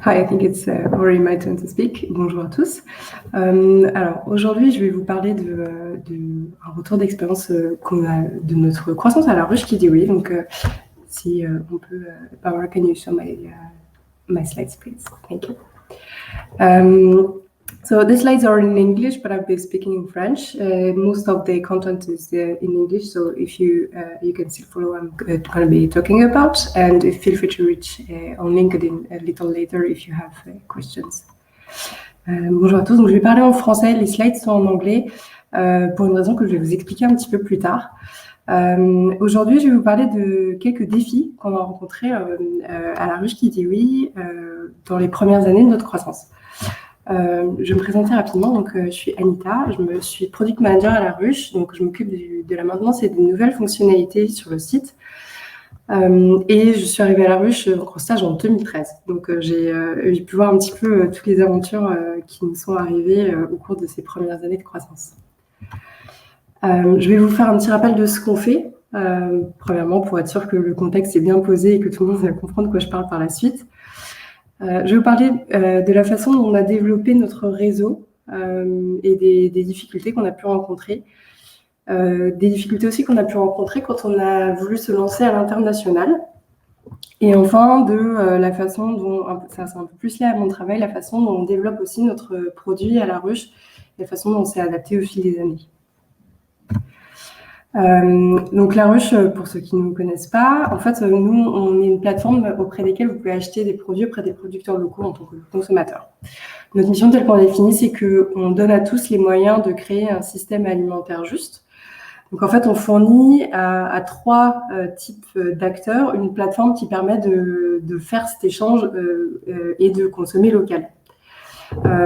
Hi, I think it's already my turn to speak. Bonjour à tous. Alors aujourd'hui, je vais vous parler un retour d'expérience qu'on a de notre croissance à la ruche Kidiwi. Donc, si on peut, Barbara, can you show my slides, please? Thank you. So the slides are in English, but I've been speaking in French. Most of the content is in English, so if you can still follow what I'm going to be talking about, and feel free to reach on LinkedIn a little later if you have questions. Bonjour à tous, donc je vais parler en français, les slides sont en anglais, pour une raison que je vais vous expliquer un petit peu plus tard. Aujourd'hui, je vais vous parler de quelques défis qu'on a rencontrés à la ruche Kidiwi dans les premières années de notre croissance. Je vais me présenter rapidement. Donc, je suis Anita, je suis product manager à la ruche, donc je m'occupe de la maintenance et des nouvelles fonctionnalités sur le site. Et je suis arrivée à la ruche en stage en 2013. Donc, j'ai pu voir un petit peu toutes les aventures qui nous sont arrivées au cours de ces premières années de croissance. Je vais vous faire un petit rappel de ce qu'on fait, premièrement pour être sûr que le contexte est bien posé et que tout le monde va comprendre de quoi je parle par la suite. Je vais vous parler de la façon dont on a développé notre réseau et des difficultés qu'on a pu rencontrer. Des difficultés aussi qu'on a pu rencontrer quand on a voulu se lancer à l'international. Et enfin, de la façon dont, ça c'est un peu plus lié à mon travail, la façon dont on développe aussi notre produit à la ruche, la façon dont on s'est adapté au fil des années. Donc la ruche, pour ceux qui ne nous connaissent pas, en fait, nous, on est une plateforme auprès desquelles vous pouvez acheter des produits auprès des producteurs locaux en tant que consommateur. Notre mission telle qu'on l'a définie, c'est qu'on donne à tous les moyens de créer un système alimentaire juste. Donc en fait, on fournit à trois types d'acteurs une plateforme qui permet de faire cet échange et de consommer local.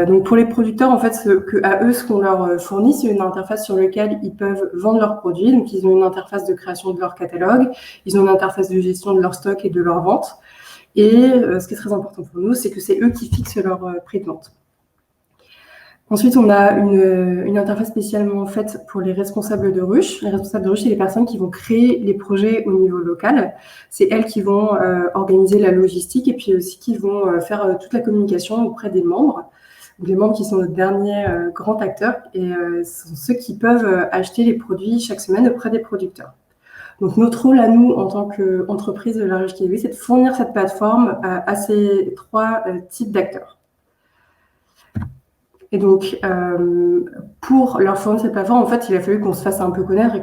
Donc pour les producteurs, en fait, ce qu'on leur fournit, c'est une interface sur laquelle ils peuvent vendre leurs produits. Donc ils ont une interface de création de leur catalogue, ils ont une interface de gestion de leur stock et de leur vente. Et ce qui est très important pour nous, c'est que c'est eux qui fixent leur prix de vente. Ensuite, on a une interface spécialement faite pour les responsables de ruche. Les responsables de ruche, c'est les personnes qui vont créer les projets au niveau local. C'est elles qui vont organiser la logistique et puis aussi qui vont faire toute la communication auprès des membres. Donc, les membres qui sont notre dernier grand acteur et sont ceux qui peuvent acheter les produits chaque semaine auprès des producteurs. Donc, notre rôle à nous, en tant qu'entreprise de la ruche Kidiwi, c'est de fournir cette plateforme à ces trois types d'acteurs. Et donc, pour leur fournir cette plateforme, en fait, il a fallu qu'on se fasse un peu connaître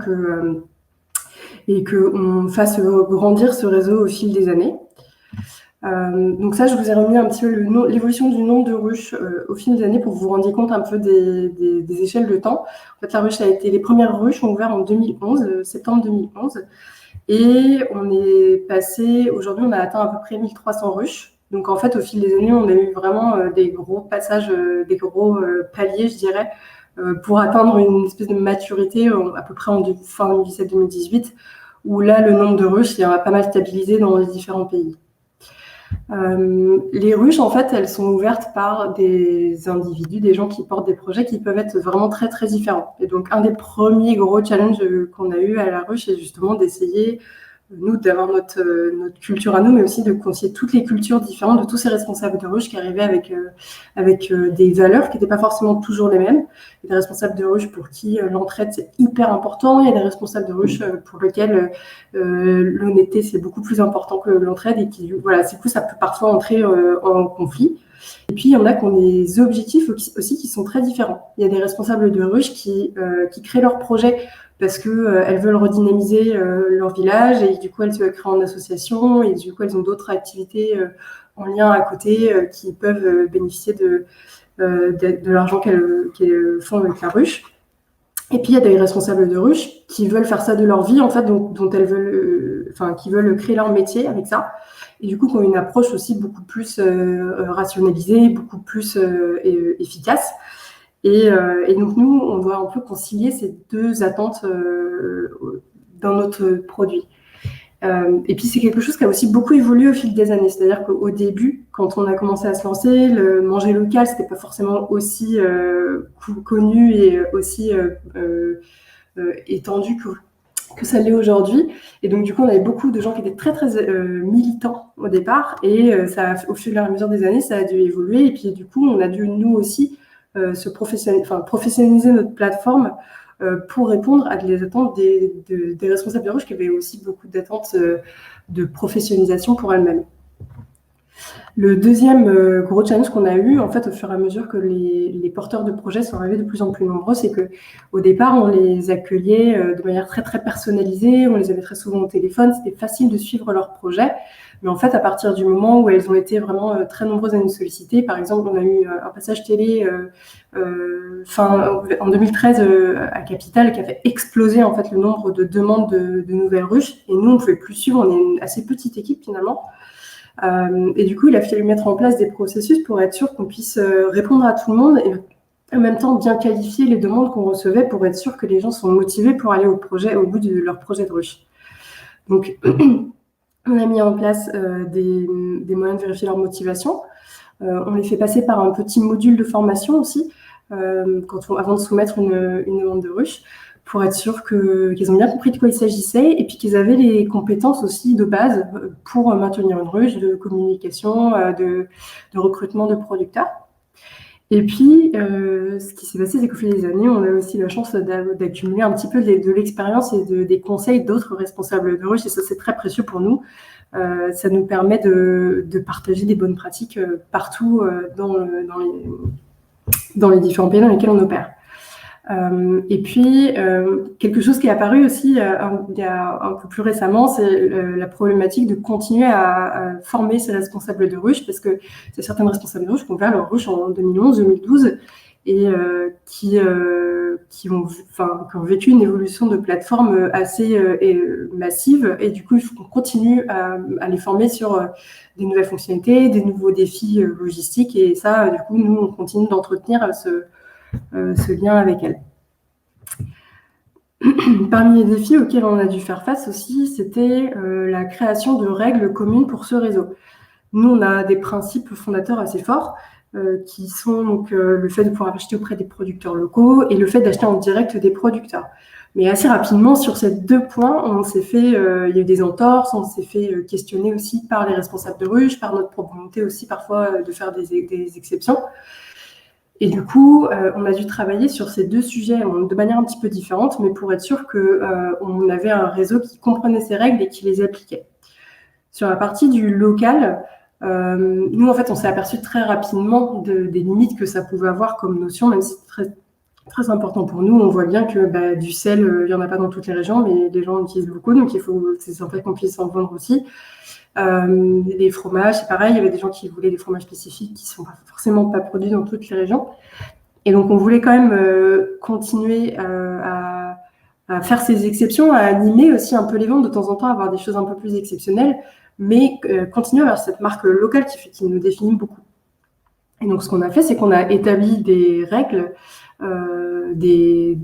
et qu'on fasse grandir ce réseau au fil des années. Donc ça, je vous ai remis un petit peu l'évolution du nombre de ruches au fil des années pour que vous vous rendiez compte un peu des échelles de temps. En fait, la ruche les premières ruches ont ouvert en 2011, septembre 2011. Et on est passé, aujourd'hui, on a atteint à peu près 1300 ruches. Donc, en fait, au fil des années, on a eu vraiment des gros passages, des gros paliers, je dirais, pour atteindre une espèce de maturité à peu près en fin 2017-2018, où là, le nombre de ruches a pas mal stabilisé dans les différents pays. Les ruches, en fait, elles sont ouvertes par des individus, des gens qui portent des projets qui peuvent être vraiment très, très différents. Et donc, un des premiers gros challenges qu'on a eu à la ruche, c'est justement d'essayer, nous, d'avoir notre culture à nous, mais aussi de concilier toutes les cultures différentes de tous ces responsables de ruche qui arrivaient avec des valeurs qui n'étaient pas forcément toujours les mêmes. Il y a des responsables de ruche pour qui l'entraide, c'est hyper important. Il y a des responsables de ruche pour lesquels l'honnêteté, c'est beaucoup plus important que l'entraide et qui, voilà, c'est ça peut parfois entrer en conflit. Et puis, il y en a qui ont des objectifs aussi qui sont très différents. Il y a des responsables de ruche qui créent leurs projets parce qu'elles veulent redynamiser leur village et du coup, elles se créent en association et du coup, elles ont d'autres activités en lien à côté qui peuvent bénéficier de l'argent qu'elles font avec la ruche. Et puis, il y a des responsables de ruche qui veulent faire ça de leur vie, en fait, dont elles veulent, qui veulent créer leur métier avec ça. Et du coup, qui ont une approche aussi beaucoup plus rationalisée, beaucoup plus efficace. Et donc, nous, on doit un peu concilier ces deux attentes dans notre produit. Et puis, c'est quelque chose qui a aussi beaucoup évolué au fil des années. C'est-à-dire qu'au début, quand on a commencé à se lancer, le manger local, c'était pas forcément aussi connu et aussi étendu que ça l'est aujourd'hui. Et donc, du coup, on avait beaucoup de gens qui étaient très, très militants au départ. Et au fur et à mesure des années, ça a dû évoluer. Et puis, du coup, on a dû, nous aussi, professionnaliser notre plateforme pour répondre à des attentes des responsables de ruche qui avaient aussi beaucoup d'attentes de professionnalisation pour elles-mêmes. Le deuxième gros challenge qu'on a eu, en fait, au fur et à mesure que les porteurs de projets sont arrivés de plus en plus nombreux, c'est qu'au départ, on les accueillait de manière très, très personnalisée, on les avait très souvent au téléphone, c'était facile de suivre leurs projets. Mais en fait, à partir du moment où elles ont été vraiment très nombreuses à nous solliciter, par exemple, on a eu un passage télé en 2013 à Capital qui a fait exploser en fait le nombre de demandes de nouvelles ruches. Et nous, on ne pouvait plus suivre, on est une assez petite équipe finalement. Et du coup, il a fallu mettre en place des processus pour être sûr qu'on puisse répondre à tout le monde et en même temps bien qualifier les demandes qu'on recevait pour être sûr que les gens sont motivés pour aller au bout de leur projet de ruche. Donc, on a mis en place des moyens de vérifier leur motivation. On les fait passer par un petit module de formation aussi, avant de soumettre une demande de ruche, pour être sûr qu'ils ont bien compris de quoi il s'agissait et puis qu'ils avaient les compétences aussi de base pour maintenir une ruche, de communication, de recrutement de producteurs. Et puis, ce qui s'est passé, c'est qu'au fil des années, on a aussi la chance d'accumuler un petit peu de l'expérience et des conseils d'autres responsables de ruche, et ça, c'est très précieux pour nous. Ça nous permet de partager des bonnes pratiques partout dans les différents pays dans lesquels on opère. Et puis, quelque chose qui est apparu aussi il y a un peu plus récemment, c'est la problématique de continuer à former ces responsables de ruche, parce que c'est certaines responsables de ruche qui ont ouvert leur ruche en 2011, 2012, et qui ont vécu une évolution de plateforme assez massive, et du coup, il faut qu'on continue à les former sur des nouvelles fonctionnalités, des nouveaux défis logistiques, et ça, du coup, nous, on continue d'entretenir ce lien avec elle. Parmi les défis auxquels on a dû faire face aussi, c'était la création de règles communes pour ce réseau. Nous, on a des principes fondateurs assez forts qui sont donc, le fait de pouvoir acheter auprès des producteurs locaux et le fait d'acheter en direct des producteurs. Mais assez rapidement, sur ces deux points, on s'est fait, il y a eu des entorses, on s'est fait questionner aussi par les responsables de ruche, par notre propre volonté aussi parfois de faire des exceptions. Et du coup, on a dû travailler sur ces deux sujets de manière un petit peu différente, mais pour être sûr qu'on avait un réseau qui comprenait ces règles et qui les appliquait. Sur la partie du local, nous, en fait, on s'est aperçu très rapidement des limites que ça pouvait avoir comme notion, même si c'est très, très important pour nous. On voit bien que du sel, il n'y en a pas dans toutes les régions, mais les gens l'utilisent beaucoup, donc c'est sympa qu'on puisse en vendre aussi. Les fromages, c'est pareil, il y avait des gens qui voulaient des fromages spécifiques qui ne sont forcément pas produits dans toutes les régions. Et donc, on voulait quand même continuer à faire ces exceptions, à animer aussi un peu les ventes de temps en temps, à avoir des choses un peu plus exceptionnelles, mais continuer à avoir cette marque locale qui nous définit beaucoup. Et donc, ce qu'on a fait, c'est qu'on a établi des règles, des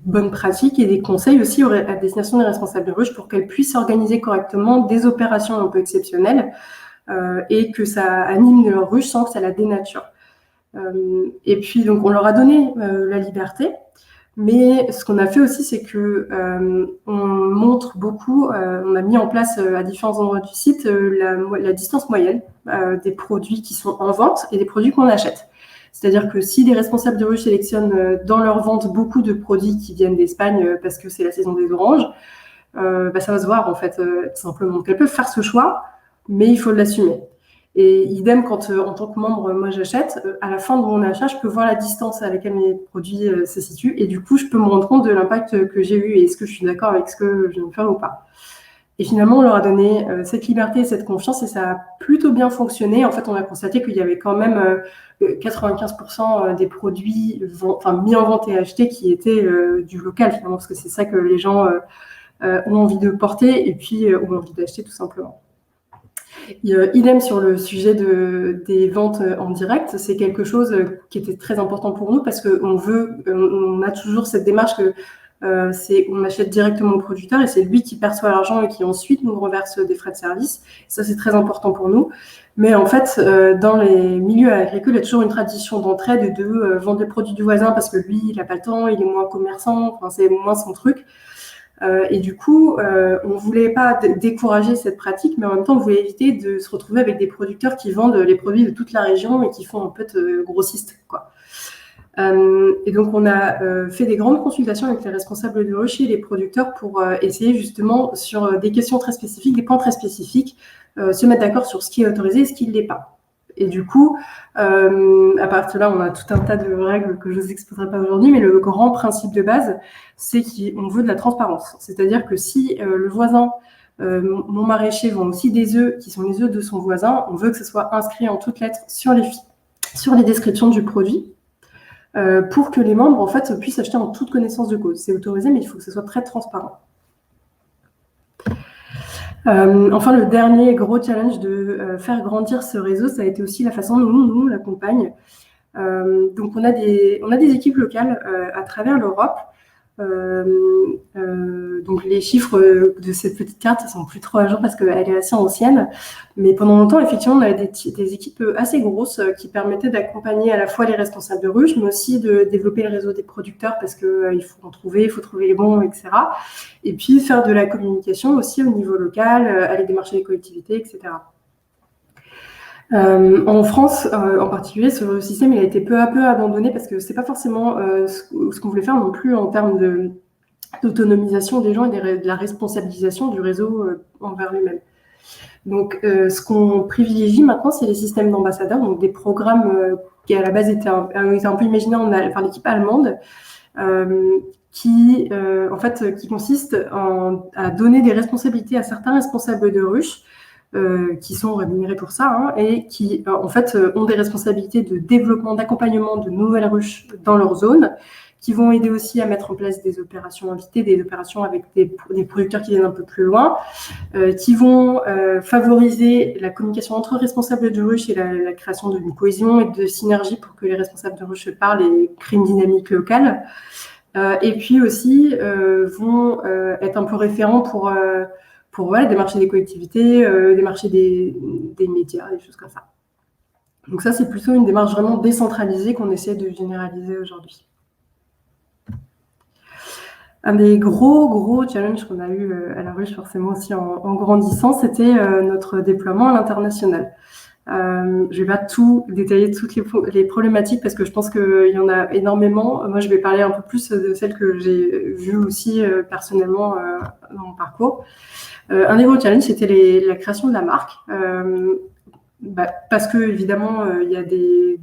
bonnes pratiques et des conseils aussi à destination des responsables de ruche pour qu'elles puissent organiser correctement des opérations un peu exceptionnelles et que ça anime leur ruche sans que ça la dénature. Et puis, donc, on leur a donné la liberté, mais ce qu'on a fait aussi, c'est qu'on montre beaucoup, on a mis en place à différents endroits du site la distance moyenne des produits qui sont en vente et des produits qu'on achète. C'est-à-dire que si les responsables de ruche sélectionnent dans leur vente beaucoup de produits qui viennent d'Espagne parce que c'est la saison des oranges, ça va se voir en fait, tout simplement. Donc elles peuvent faire ce choix, mais il faut l'assumer. Et idem quand en tant que membre, moi j'achète, à la fin de mon achat, je peux voir la distance à laquelle mes produits se situent et du coup je peux me rendre compte de l'impact que j'ai eu et est-ce que je suis d'accord avec ce que je viens de faire ou pas. Et finalement, on leur a donné cette liberté et cette confiance et ça a plutôt bien fonctionné. En fait, on a constaté qu'il y avait quand même 95% des produits mis en vente et achetés qui étaient du local finalement, parce que c'est ça que les gens ont envie de porter et puis ont envie d'acheter tout simplement. Idem sur le sujet des ventes en direct, c'est quelque chose qui était très important pour nous parce qu'on a toujours cette démarche que on achète directement au producteur et c'est lui qui perçoit l'argent et qui ensuite nous reverse des frais de service. Ça, c'est très important pour nous. Mais en fait, dans les milieux agricoles, il y a toujours une tradition d'entraide de vendre les produits du voisin parce que lui, il n'a pas le temps, il est moins commerçant, c'est moins son truc. Et du coup, on ne voulait pas décourager cette pratique, mais en même temps, on voulait éviter de se retrouver avec des producteurs qui vendent les produits de toute la région et qui font un peu de grossistes, quoi. Et donc, on a fait des grandes consultations avec les responsables de ruches et les producteurs pour essayer justement sur des questions très spécifiques, des points très spécifiques, se mettre d'accord sur ce qui est autorisé et ce qui ne l'est pas. Et du coup, à partir de là, on a tout un tas de règles que je ne vous exposerai pas aujourd'hui, mais le grand principe de base, c'est qu'on veut de la transparence. C'est-à-dire que si le voisin, mon maraîcher, vend aussi des œufs qui sont les œufs de son voisin, on veut que ce soit inscrit en toutes lettres sur les descriptions du produit, pour que les membres en fait puissent acheter en toute connaissance de cause. C'est autorisé, mais il faut que ce soit très transparent. Enfin, le dernier gros challenge de faire grandir ce réseau, ça a été aussi la façon dont nous, on l'accompagne. Donc, on a des équipes locales à travers l'Europe. Donc, les chiffres de cette petite carte ne sont plus trop à jour parce qu'elle est assez ancienne. Mais pendant longtemps, effectivement, on avait des équipes assez grosses qui permettaient d'accompagner à la fois les responsables de ruches, mais aussi de développer le réseau des producteurs parce qu'il faut en trouver, il faut trouver les bons, etc. Et puis faire de la communication aussi au niveau local, aller démarcher les collectivités, etc. En France, en particulier, ce système il a été peu à peu abandonné parce que c'est pas forcément ce qu'on voulait faire non plus en termes d'autonomisation des gens et de la responsabilisation du réseau envers lui-même. Donc, ce qu'on privilégie maintenant, c'est les systèmes d'ambassadeurs, donc des programmes qui à la base étaient un peu imaginés par l'équipe allemande, qui consistent à donner des responsabilités à certains responsables de ruches, qui sont rémunérés pour ça, et qui ont des responsabilités de développement, d'accompagnement de nouvelles ruches dans leur zone, qui vont aider aussi à mettre en place des opérations invitées, des opérations avec des producteurs qui viennent un peu plus loin, qui vont favoriser la communication entre responsables de ruches et la création d'une cohésion et de synergie pour que les responsables de ruches parlent et créent une dynamique locale. Et puis aussi vont être un peu référents pour démarcher des collectivités, démarcher des médias, des choses comme ça. Donc ça, c'est plutôt une démarche vraiment décentralisée qu'on essaie de généraliser aujourd'hui. Un des gros challenges qu'on a eu à la ruche, forcément aussi en grandissant, c'était notre déploiement à l'international. Je ne vais pas tout détailler toutes les problématiques parce que je pense qu'il y en a énormément. Moi, je vais parler un peu plus de celles que j'ai vues aussi personnellement dans mon parcours. Un des gros challenges, c'était la création de la marque. Parce que évidemment il y a des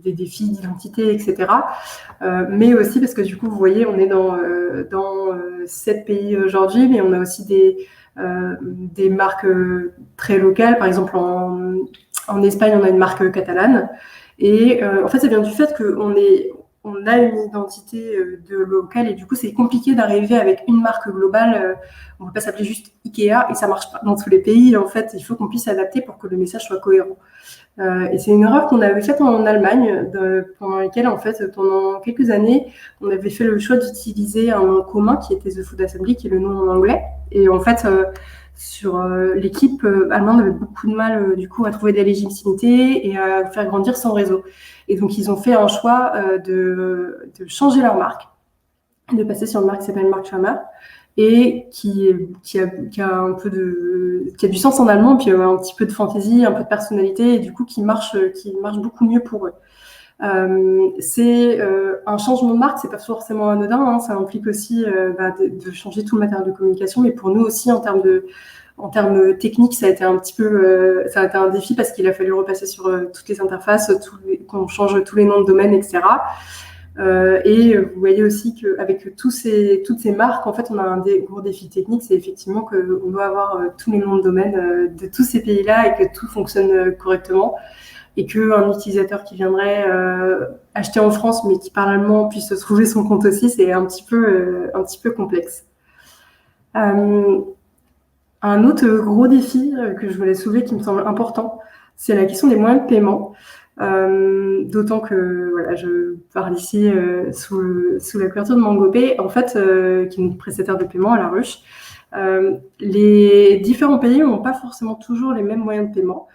défis d'identité, etc. Mais aussi parce que du coup, vous voyez, on est dans 7 pays aujourd'hui, mais on a aussi des marques très locales. Par exemple, en Espagne, on a une marque catalane. Et en fait, ça vient du fait qu'on a une identité de local et du coup, c'est compliqué d'arriver avec une marque globale. On ne peut pas s'appeler juste Ikea et ça ne marche pas dans tous les pays. En fait, il faut qu'on puisse s'adapter pour que le message soit cohérent. Et c'est une erreur qu'on avait faite en Allemagne, pendant laquelle, en fait, pendant quelques années, on avait fait le choix d'utiliser un nom commun qui était The Food Assembly, qui est le nom en anglais. Et en fait, l'équipe allemande avait beaucoup de mal du coup à trouver des légitimités et à faire grandir son réseau. Et donc ils ont fait un choix de changer leur marque, de passer sur une marque qui s'appelle Mark Schwammer et qui a du sens en allemand, puis un petit peu de fantaisie, un peu de personnalité, et du coup qui marche beaucoup mieux pour eux. C'est un changement de marque, c'est pas forcément anodin, ça implique aussi de changer tout le matériel de communication, mais pour nous aussi en termes techniques, ça a été un petit peu, ça a été un défi parce qu'il a fallu repasser sur toutes les interfaces, qu'on change tous les noms de domaine, etc. Et vous voyez aussi qu'avec toutes ces marques, en fait, on a un gros défi technique, c'est effectivement qu'on doit avoir tous les noms de domaine de tous ces pays-là et que tout fonctionne correctement. Et qu'un utilisateur qui viendrait acheter en France mais qui parle allemand puisse trouver son compte aussi, c'est un petit peu complexe. Un autre gros défi que je voulais soulever qui me semble important, c'est la question des moyens de paiement. D'autant que je parle ici sous la couverture de Mangopay, en fait, qui est une prestataire de paiement à la ruche. Les différents pays n'ont pas forcément toujours les mêmes moyens de paiement.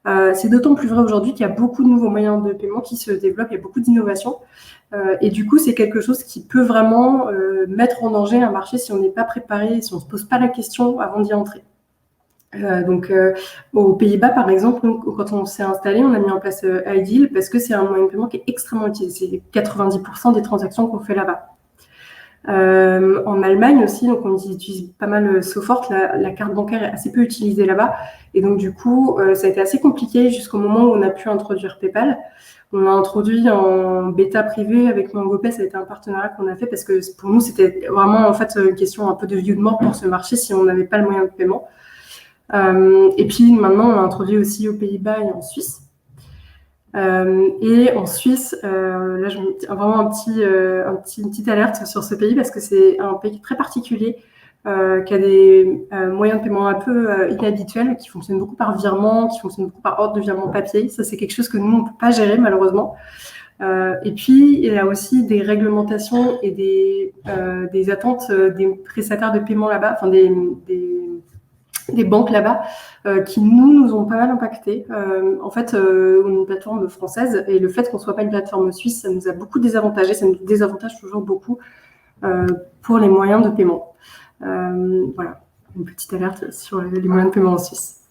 C'est d'autant plus vrai aujourd'hui qu'il y a beaucoup de nouveaux moyens de paiement qui se développent, il y a beaucoup d'innovations. Et du coup, c'est quelque chose qui peut vraiment mettre en danger un marché si on n'est pas préparé, si on ne se pose pas la question avant d'y entrer. Aux Pays-Bas, par exemple, quand on s'est installé, on a mis en place iDeal parce que c'est un moyen de paiement qui est extrêmement utilisé. C'est 90% des transactions qu'on fait là-bas. En Allemagne aussi, donc on utilise pas mal Sofort. La carte bancaire est assez peu utilisée là-bas. Et donc, du coup, ça a été assez compliqué jusqu'au moment où on a pu introduire PayPal. On l'a introduit en bêta privée avec MangoPay. Ça a été un partenariat qu'on a fait parce que pour nous, c'était vraiment en fait une question un peu de vie ou de mort pour ce marché si on n'avait pas le moyen de paiement. Et puis maintenant, on l'a introduit aussi aux Pays-Bas et en Suisse. Et en Suisse, là, je mets vraiment une petite alerte sur ce pays parce que c'est un pays très particulier qui a des moyens de paiement un peu inhabituels, qui fonctionnent beaucoup par virement, qui fonctionnent beaucoup par ordre de virement papier. Ça, c'est quelque chose que nous, on ne peut pas gérer malheureusement. Et puis, il y a aussi des réglementations et des attentes des prestataires de paiement là-bas, enfin des banques là-bas qui nous ont pas mal impacté. En fait, on est une plateforme française et le fait qu'on soit pas une plateforme suisse, ça nous a beaucoup désavantagé, ça nous désavantage toujours beaucoup pour les moyens de paiement. Voilà, une petite alerte sur les moyens de paiement en Suisse.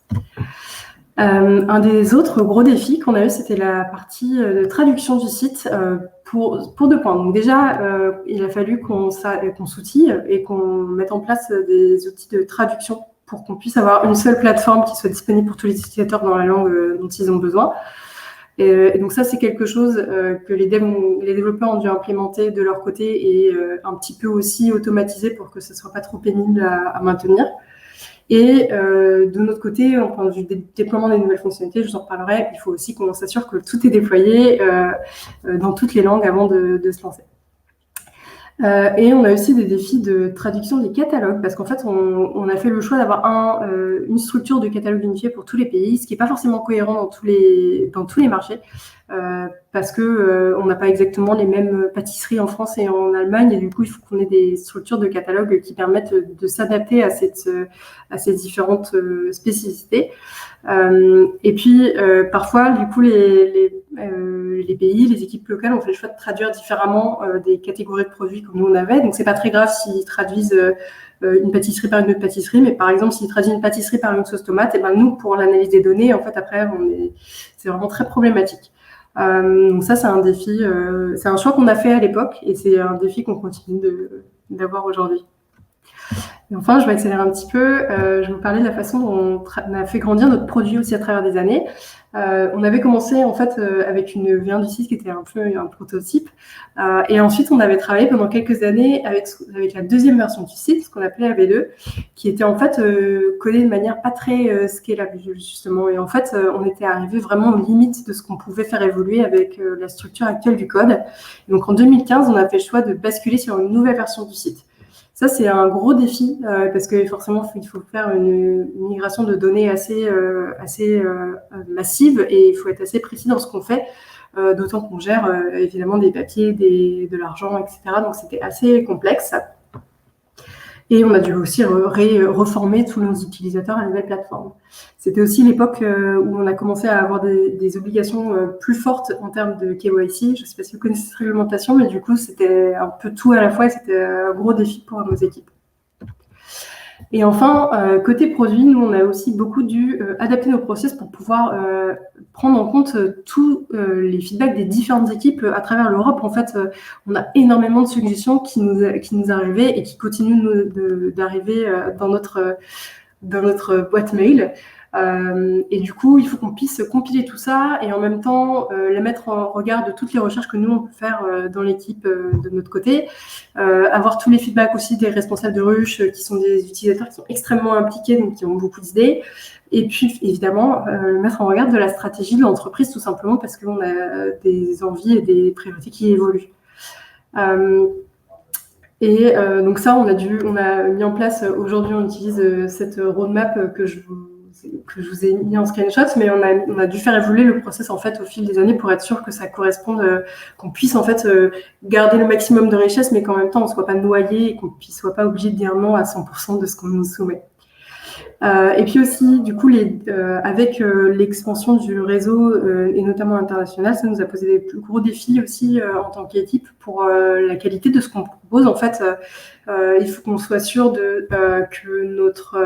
Un des autres gros défis qu'on a eu, c'était la partie de traduction du site pour 2 points. Donc déjà, il a fallu qu'on s'outille et qu'on mette en place des outils de traduction pour qu'on puisse avoir une seule plateforme qui soit disponible pour tous les utilisateurs dans la langue dont ils ont besoin. Et donc ça, c'est quelque chose que les développeurs ont dû implémenter de leur côté et un petit peu aussi automatiser pour que ce ne soit pas trop pénible à maintenir. Et de notre côté, au point de vue du déploiement des nouvelles fonctionnalités, je vous en reparlerai, il faut aussi qu'on s'assure que tout est déployé dans toutes les langues avant de se lancer. Et on a aussi des défis de traduction des catalogues, parce qu'en fait, on a fait le choix d'avoir une structure de catalogue unifiée pour tous les pays, ce qui n'est pas forcément cohérent dans tous les marchés, parce que on n'a pas exactement les mêmes pâtisseries en France et en Allemagne, et du coup, il faut qu'on ait des structures de catalogue qui permettent de s'adapter à ces différentes spécificités. Et puis, parfois, du coup, les pays, les équipes locales ont fait le choix de traduire différemment des catégories de produits comme nous on avait. Donc, c'est pas très grave s'ils traduisent une pâtisserie par une autre pâtisserie, mais par exemple, s'ils traduisent une pâtisserie par une sauce tomate, et ben nous, pour l'analyse des données, en fait, après, c'est vraiment très problématique. Donc ça, c'est un défi, c'est un choix qu'on a fait à l'époque, et c'est un défi qu'on continue d'avoir aujourd'hui. Et enfin, je vais accélérer un petit peu. Je vais vous parler de la façon dont on a fait grandir notre produit aussi à travers des années. On avait commencé en fait avec une V1 du site qui était un peu un prototype. Et ensuite, on avait travaillé pendant quelques années avec la deuxième version du site, ce qu'on appelait la V2, qui était en fait codée de manière pas très scalable justement. Et en fait, on était arrivé vraiment aux limites de ce qu'on pouvait faire évoluer avec la structure actuelle du code. Et donc en 2015, on a fait le choix de basculer sur une nouvelle version du site. Ça, c'est un gros défi parce que forcément, il faut faire une migration de données assez massive et il faut être assez précis dans ce qu'on fait, d'autant qu'on gère évidemment des papiers, de l'argent, etc. Donc, c'était assez complexe. Et on a dû aussi reformer tous nos utilisateurs à la nouvelle plateforme. C'était aussi l'époque où on a commencé à avoir des obligations plus fortes en termes de KYC. Je ne sais pas si vous connaissez cette réglementation, mais du coup, c'était un peu tout à la fois et c'était un gros défi pour nos équipes. Et enfin, côté produit, nous, on a aussi beaucoup dû adapter nos process pour pouvoir prendre en compte tous les feedbacks des différentes équipes à travers l'Europe. En fait, on a énormément de suggestions qui nous arrivaient et qui continuent d'arriver dans notre boîte mail. Et du coup, il faut qu'on puisse compiler tout ça et en même temps la mettre en regard de toutes les recherches que nous, on peut faire dans l'équipe de notre côté. Avoir tous les feedbacks aussi des responsables de ruche qui sont des utilisateurs qui sont extrêmement impliqués, donc qui ont beaucoup d'idées. Et puis, évidemment, mettre en regard de la stratégie de l'entreprise, tout simplement parce qu'on a des envies et des priorités qui évoluent. Donc ça, on a mis en place, aujourd'hui, on utilise cette roadmap que je vous ai mis en screenshot, mais on a dû faire évoluer le process en fait au fil des années pour être sûr que ça corresponde, qu'on puisse en fait garder le maximum de richesse, mais qu'en même temps on soit pas noyé et qu'on ne soit pas obligé de dire non à 100% de ce qu'on nous soumet. Et puis aussi, du coup, avec l'expansion du réseau, et notamment international, ça nous a posé des plus gros défis aussi en tant qu'équipe pour la qualité de ce qu'on propose. En fait, il faut qu'on soit sûr que notre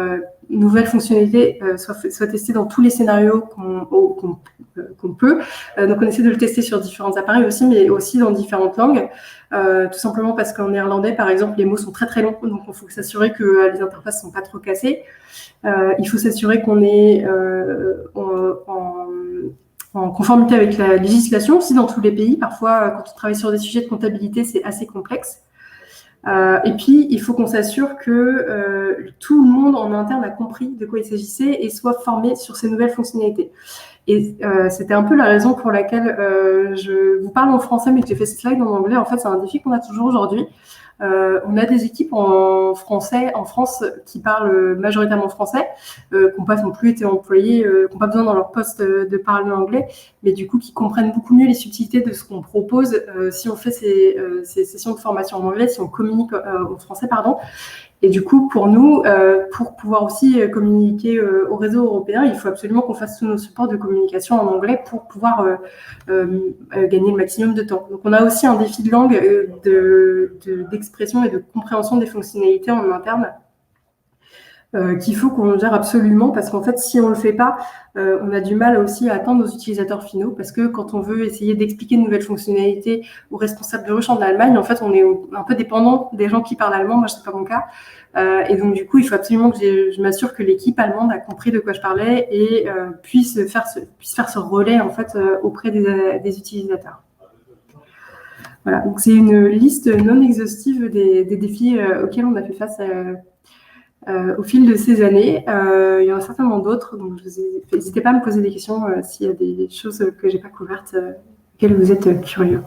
nouvelle fonctionnalité soit testée dans tous les scénarios qu'on peut. Donc, on essaie de le tester sur différents appareils aussi, mais aussi dans différentes langues. Tout simplement parce qu'en néerlandais, par exemple, les mots sont très très longs, donc il faut s'assurer que les interfaces sont pas trop cassées. Il faut s'assurer qu'on est en conformité avec la législation aussi dans tous les pays. Parfois, quand on travaille sur des sujets de comptabilité, c'est assez complexe. Et puis, il faut qu'on s'assure que tout le monde en interne a compris de quoi il s'agissait et soit formé sur ces nouvelles fonctionnalités. Et c'était un peu la raison pour laquelle je vous parle en français, mais que j'ai fait ce slide en anglais. En fait, c'est un défi qu'on a toujours aujourd'hui. On a des équipes en français, en France, qui parlent majoritairement français, qui n'ont pas non plus été employés, qui n'ont pas besoin dans leur poste de parler anglais, mais du coup qui comprennent beaucoup mieux les subtilités de ce qu'on propose si on fait ces sessions de formation en anglais, si on communique en français, pardon. Et du coup, pour nous, pour pouvoir aussi communiquer au réseau européen, il faut absolument qu'on fasse tous nos supports de communication en anglais pour pouvoir gagner le maximum de temps. Donc, on a aussi un défi de langue, d'expression et de compréhension des fonctionnalités en interne qu'il faut qu'on gère absolument parce qu'en fait, si on le fait pas, on a du mal aussi à atteindre nos utilisateurs finaux parce que quand on veut essayer d'expliquer de nouvelles fonctionnalités aux responsables de recherche en Allemagne, en fait, on est un peu dépendant des gens qui parlent allemand. Moi, c'est pas mon cas. Et donc, du coup, il faut absolument que je m'assure que l'équipe allemande a compris de quoi je parlais et puisse faire ce relais, en fait, auprès des utilisateurs. Voilà. Donc, c'est une liste non exhaustive des défis auxquels on a fait face au fil de ces années. Il y en a certainement d'autres, donc n'hésitez pas à me poser des questions s'il y a des choses que je n'ai pas couvertes, auxquelles vous êtes curieux.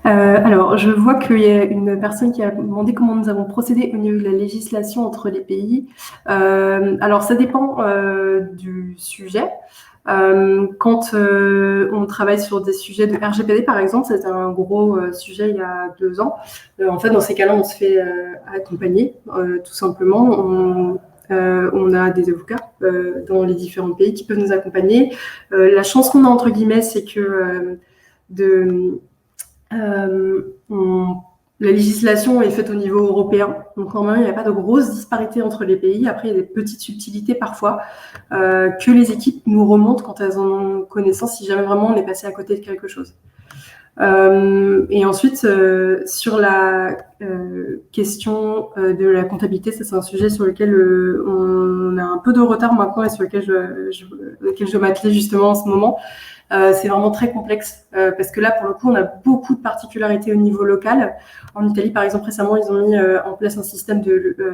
Alors, je vois qu'il y a une personne qui a demandé comment nous avons procédé au niveau de la législation entre les pays. Alors, ça dépend du sujet. Quand on travaille sur des sujets de RGPD, par exemple, c'était un gros sujet il y a 2 ans. En fait, dans ces cas-là, on se fait accompagner, tout simplement. On a des avocats dans les différents pays qui peuvent nous accompagner. La chance qu'on a, entre guillemets, c'est que la législation est faite au niveau européen, donc quand même il n'y a pas de grosses disparités entre les pays. Après, il y a des petites subtilités parfois que les équipes nous remontent quand elles en ont connaissance, si jamais vraiment on est passé à côté de quelque chose. Et ensuite, sur la question de la comptabilité, ça c'est un sujet sur lequel on a un peu de retard maintenant et sur lequel je m'attelais justement en ce moment. C'est vraiment très complexe parce que là, pour le coup, on a beaucoup de particularités au niveau local. En Italie, par exemple, récemment, ils ont mis en place un système de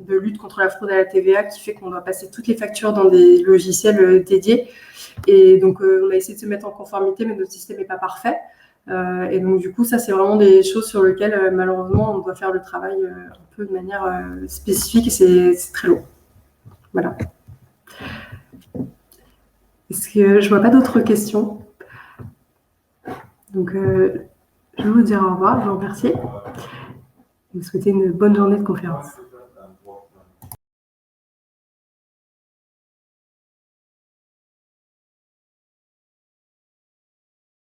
lutte contre la fraude à la TVA qui fait qu'on doit passer toutes les factures dans des logiciels dédiés. Et donc, on a essayé de se mettre en conformité, mais notre système n'est pas parfait. Et donc, du coup, ça, c'est vraiment des choses sur lesquelles, malheureusement, on doit faire le travail un peu de manière spécifique et c'est très long. Voilà. Est-ce que je vois pas d'autres questions? Donc, je vais vous dire au revoir, je vous remercie et vous souhaiter une bonne journée de conférence.